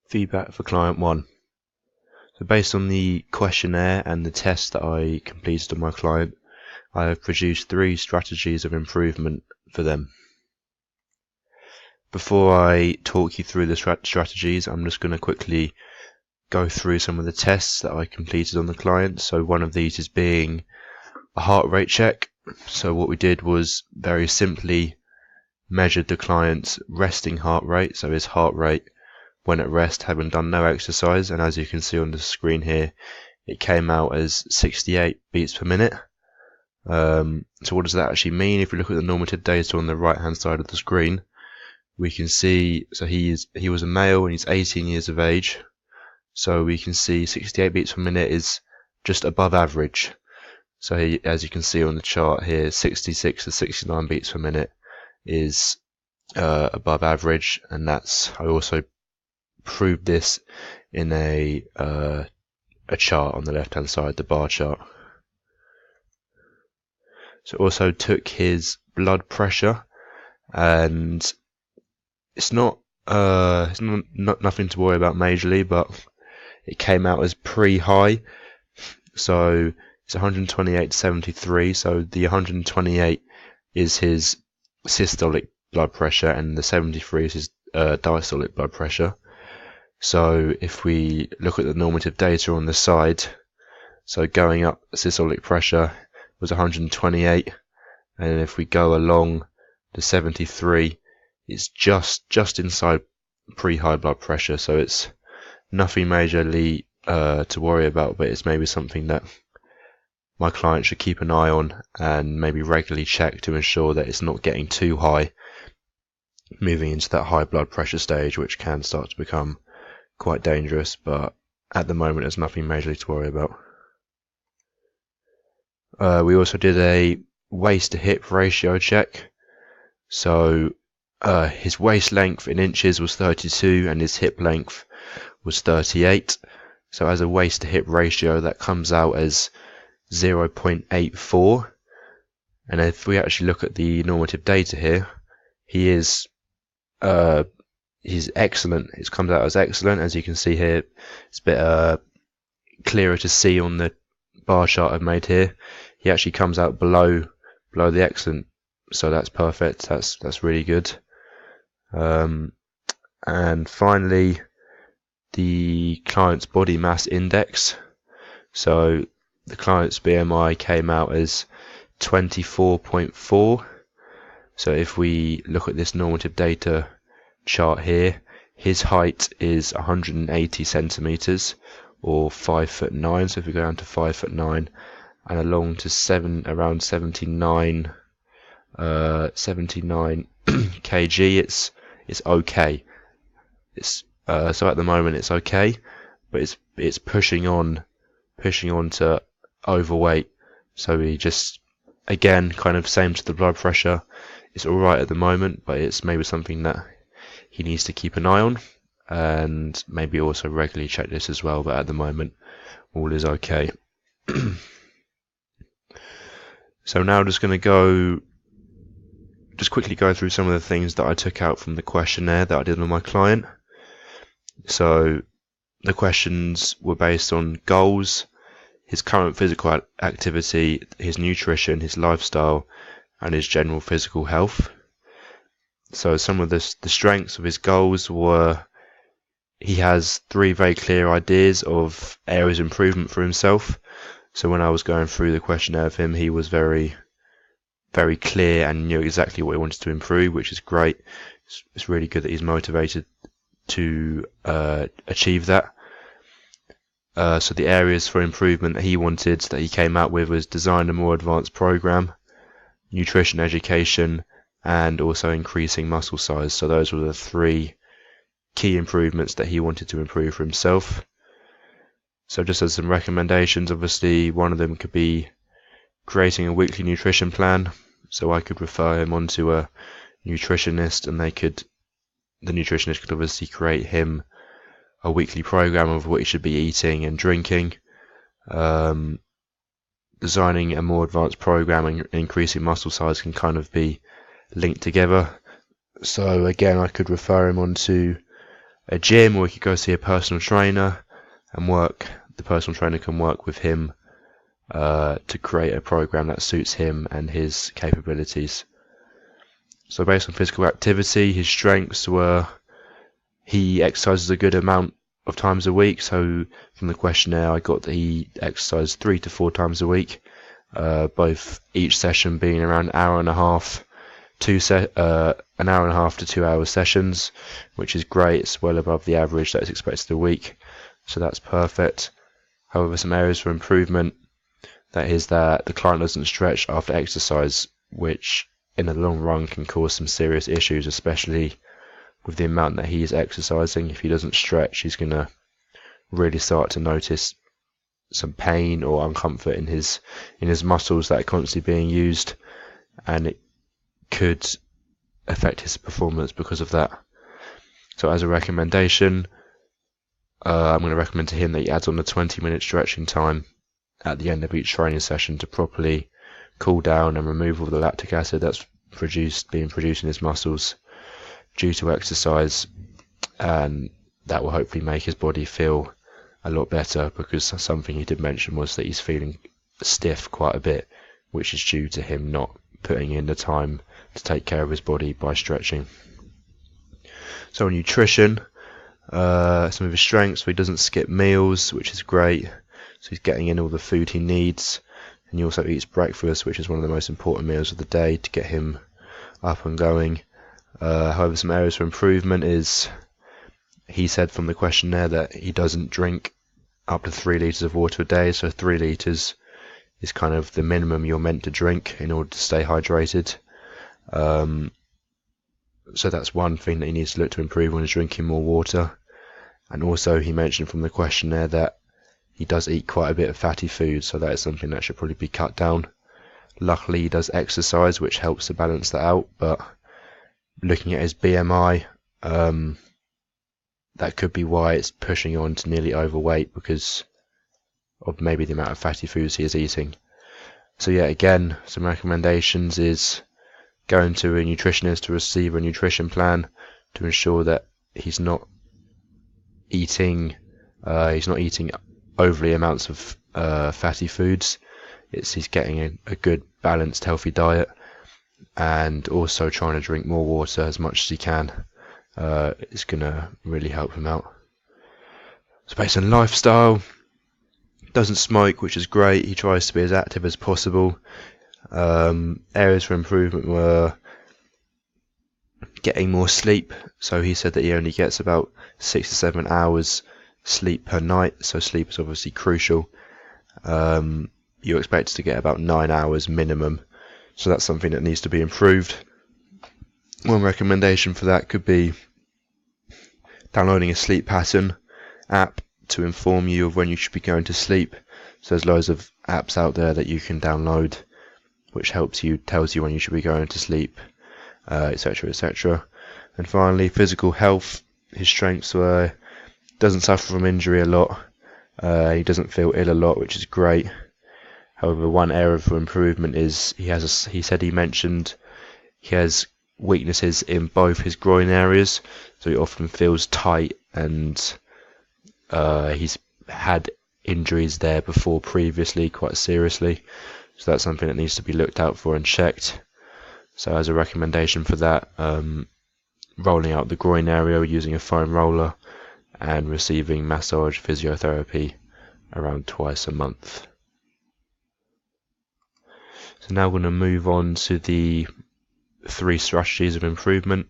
Feedback for client 1. So based on the questionnaire and the test that I completed on my client, I have produced 3 strategies of improvement for them. Before I talk you through the strategies, I'm just going to quickly go through some of the tests that I completed on the client. So one of these is being a heart rate check. So what we did was very simply measured the client's resting heart rate, so his heart rate when at rest, having done no exercise, and as you can see on the screen here, it came out as 68 beats per minute. So what does that actually mean? If we look at the normative data on the right hand side of the screen, we can see, so he was a male and he's 18 years of age, so we can see 68 beats per minute is just above average. So he, as you can see on the chart here, 66 to 69 beats per minute is above average, and that's, I also proved this in a chart on the left hand side, the bar chart. So also took his blood pressure, and it's not nothing to worry about majorly, but it came out as pre-high, so it's 128/73. So the 128 is his systolic blood pressure, and the 73 is his diastolic blood pressure. So if we look at the normative data on the side, so going up, systolic pressure was 128, and if we go along the 73, it's just inside pre-high blood pressure. So it's nothing majorly to worry about, but it's maybe something that my client should keep an eye on and maybe regularly check to ensure that it's not getting too high, moving into that high blood pressure stage, which can start to become quite dangerous, but at the moment there's nothing majorly to worry about. We also did a waist to hip ratio check. So his waist length in inches was 32 and his hip length was 38. So as a waist to hip ratio, that comes out as 0.84. And if we actually look at the normative data here, he's excellent. It comes out as excellent. As you can see here, it's a bit clearer to see on the bar chart I've made here. He actually comes out below the excellent, so that's perfect. That's really good. And finally, the client's body mass index. So the client's BMI came out as 24.4. So if we look at this normative data chart here, his height is 180 centimeters or 5'9". So if we go down to 5'9" and along to around 79 kg, it's okay. So at the moment it's okay, but it's pushing on to overweight. So we just, again, kind of same to the blood pressure, it's alright at the moment, but it's maybe something that he needs to keep an eye on, and maybe also regularly check this as well, but at the moment all is okay. So now I'm just going to quickly go through some of the things that I took out from the questionnaire that I did on my client. So the questions were based on goals, his current physical activity, his nutrition, his lifestyle, and his general physical health. So some of the strengths of his goals were, he has 3 very clear ideas of areas of improvement for himself. So when I was going through the questionnaire of him, he was very, very clear and knew exactly what he wanted to improve, which is great. It's really good that he's motivated to achieve that. So the areas for improvement that he wanted, that he came out with, was design a more advanced program, nutrition education, and also increasing muscle size. So those were the 3 key improvements that he wanted to improve for himself. So just as some recommendations, obviously one of them could be creating a weekly nutrition plan. So I could refer him onto a nutritionist, and the nutritionist could obviously create him a weekly program of what he should be eating and drinking. Designing a more advanced program and increasing muscle size can kind of be linked together. So again, I could refer him onto a gym, or he could go see a personal trainer and work. The personal trainer can work with him to create a program that suits him and his capabilities. So based on physical activity, his strengths were he exercises a good amount of times a week. So from the questionnaire I got that he exercised 3 to 4 times a week, both each session being around an hour and a half to 2 hour sessions, which is great. It's well above the average that is expected a week, so that's perfect. However, some areas for improvement, that is that the client doesn't stretch after exercise, which in the long run can cause some serious issues, especially with the amount that he is exercising. If he doesn't stretch, he's going to really start to notice some pain or uncomfort in his muscles that are constantly being used, and it could affect his performance because of that. So as a recommendation, I'm going to recommend to him that he adds on a 20-minute stretching time at the end of each training session to properly cool down and remove all the lactic acid that's being produced in his muscles due to exercise, and that will hopefully make his body feel a lot better, because something he did mention was that he's feeling stiff quite a bit, which is due to him not putting in the time to take care of his body by stretching. So nutrition, some of his strengths, he doesn't skip meals, which is great, so he's getting in all the food he needs, and he also eats breakfast, which is one of the most important meals of the day to get him up and going. However, some areas for improvement is, he said from the questionnaire that he doesn't drink up to 3 litres of water a day, so 3 litres is kind of the minimum you're meant to drink in order to stay hydrated. So that's one thing that he needs to look to improve on, is drinking more water. And also he mentioned from the questionnaire that he does eat quite a bit of fatty food, so that is something that should probably be cut down. Luckily he does exercise, which helps to balance that out, but looking at his BMI, that could be why it's pushing on to nearly overweight, because of maybe the amount of fatty foods he is eating. So yeah, again, some recommendations is going to a nutritionist to receive a nutrition plan to ensure that he's not eating overly amounts of fatty foods. He's getting a good balanced healthy diet, and also trying to drink more water as much as he can. It's going to really help him out. So based on lifestyle, doesn't smoke, which is great. He tries to be as active as possible. Areas for improvement were getting more sleep. So he said that he only gets about 6 to 7 hours sleep per night, so sleep is obviously crucial. You're expected to get about 9 hours minimum, so that's something that needs to be improved. One recommendation for that could be downloading a sleep pattern app to inform you of when you should be going to sleep. So there's loads of apps out there that you can download which tells you when you should be going to sleep, etc, etc. And finally, physical health. His strengths were, doesn't suffer from injury a lot, he doesn't feel ill a lot, which is great. However, one area for improvement is he mentioned he has weaknesses in both his groin areas, so he often feels tight, and he's had injuries there before previously, quite seriously, so that's something that needs to be looked out for and checked. So as a recommendation for that, rolling out the groin area using a foam roller and receiving massage physiotherapy around twice a month. So now we're going to move on to the 3 strategies of improvement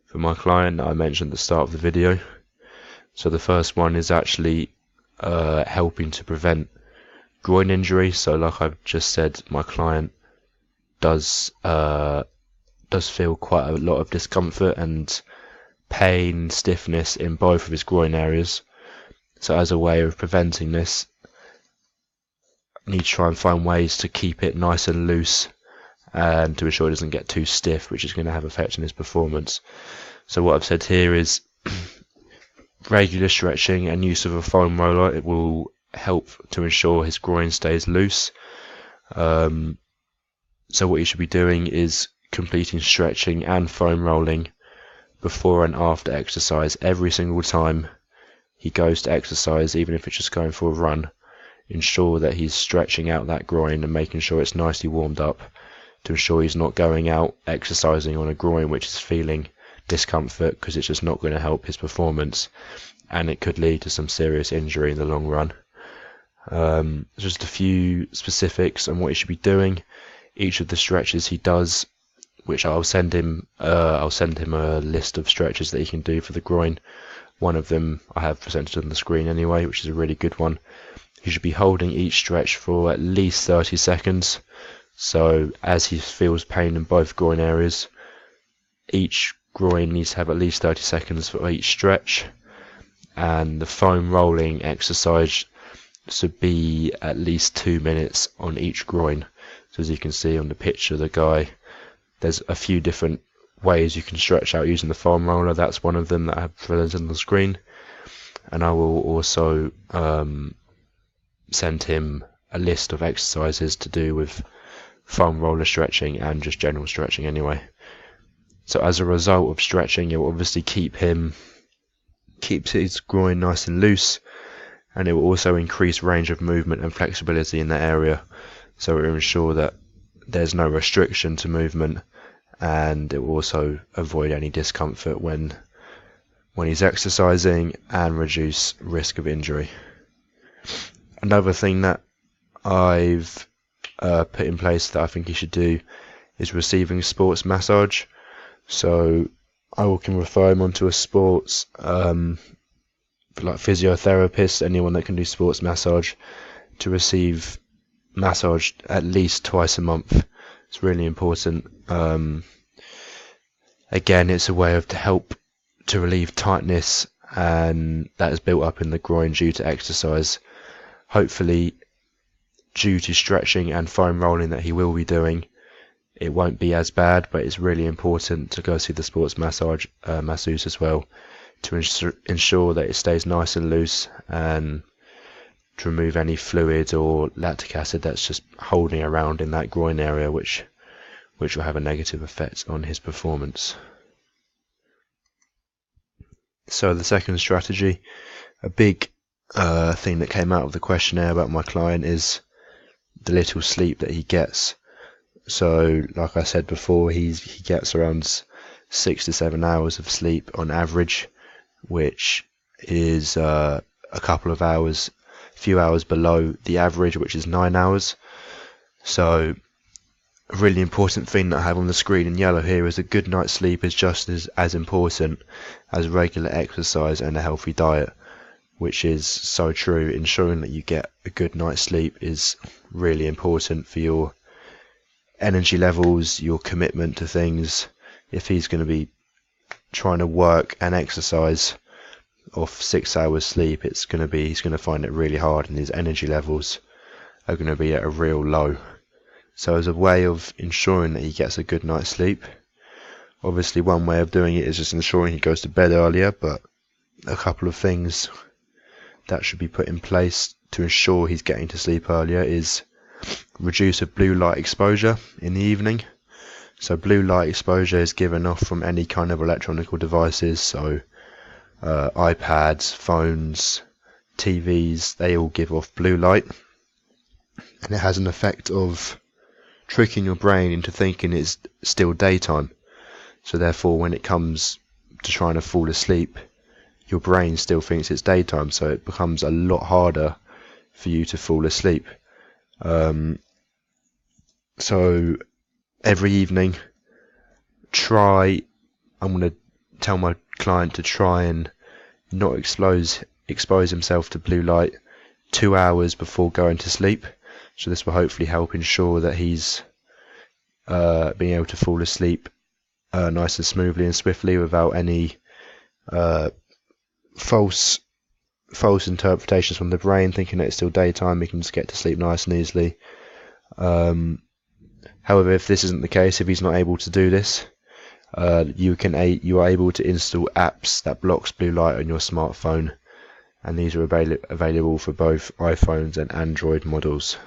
for my client that I mentioned at the start of the video. So the first one is actually helping to prevent groin injury. So like I've just said, my client does feel quite a lot of discomfort and pain, stiffness in both of his groin areas. So as a way of preventing this, I need to try and find ways to keep it nice and loose, and to ensure it doesn't get too stiff, which is going to have effect on his performance. So what I've said here is regular stretching and use of a foam roller. It will help to ensure his groin stays loose. So what you should be doing is completing stretching and foam rolling before and after exercise. Every single time he goes to exercise, even if it's just going for a run, ensure that he's stretching out that groin and making sure it's nicely warmed up, to ensure he's not going out exercising on a groin which is feeling discomfort, because it's just not going to help his performance, and it could lead to some serious injury in the long run. Just a few specifics on what he should be doing. Each of the stretches he does, which I'll send him a list of stretches that he can do for the groin. One of them I have presented on the screen anyway, which is a really good one. He should be holding each stretch for at least 30 seconds. So as he feels pain in both groin areas, each groin needs to have at least 30 seconds for each stretch. And the foam rolling exercise should be at least 2 minutes on each groin. So as you can see on the picture of the guy, there's a few different ways you can stretch out using the foam roller. That's one of them that I have presented on the screen. And I will also send him a list of exercises to do with foam roller stretching and just general stretching anyway. So as a result of stretching, it will obviously keeps his groin nice and loose, and it will also increase range of movement and flexibility in that area. So it will ensure that there's no restriction to movement, and it will also avoid any discomfort when he's exercising and reduce risk of injury. Another thing that I've put in place that I think he should do is receiving sports massage. So I can refer him onto a sports like physiotherapist, anyone that can do sports massage, to receive massage at least twice a month. It's really important. Again, it's a way to help to relieve tightness and that is built up in the groin due to exercise. Hopefully, due to stretching and foam rolling that he will be doing, it won't be as bad, but it's really important to go see the sports masseuse as well, to ensure that it stays nice and loose, and to remove any fluid or lactic acid that's just holding around in that groin area, which will have a negative effect on his performance. So the second strategy, a big thing that came out of the questionnaire about my client, is the little sleep that he gets. So like I said before, he gets around 6 to 7 hours of sleep on average, which is a few hours below the average, which is 9 hours. So a really important thing that I have on the screen in yellow here is a good night's sleep is just as important as regular exercise and a healthy diet, which is so true. Ensuring that you get a good night's sleep is really important for your energy levels, your commitment to things. If he's going to be trying to work and exercise off 6 hours sleep, he's going to find it really hard, and his energy levels are going to be at a real low. So as a way of ensuring that he gets a good night's sleep, obviously one way of doing it is just ensuring he goes to bed earlier, but a couple of things that should be put in place to ensure he's getting to sleep earlier is reduce of blue light exposure in the evening. So blue light exposure is given off from any kind of electronic devices, so iPads, phones, TVs, they all give off blue light, and it has an effect of tricking your brain into thinking it's still daytime. So therefore, when it comes to trying to fall asleep, your brain still thinks it's daytime, so it becomes a lot harder for you to fall asleep. So every evening, I'm going to tell my client to try and not expose himself to blue light 2 hours before going to sleep. So this will hopefully help ensure that he's being able to fall asleep nice and smoothly and swiftly without any false interpretations from the brain, thinking that it's still daytime. He can just get to sleep nice and easily. However, if this isn't the case, if he's not able to do this, you are able to install apps that blocks blue light on your smartphone, and these are available for both iPhones and Android models.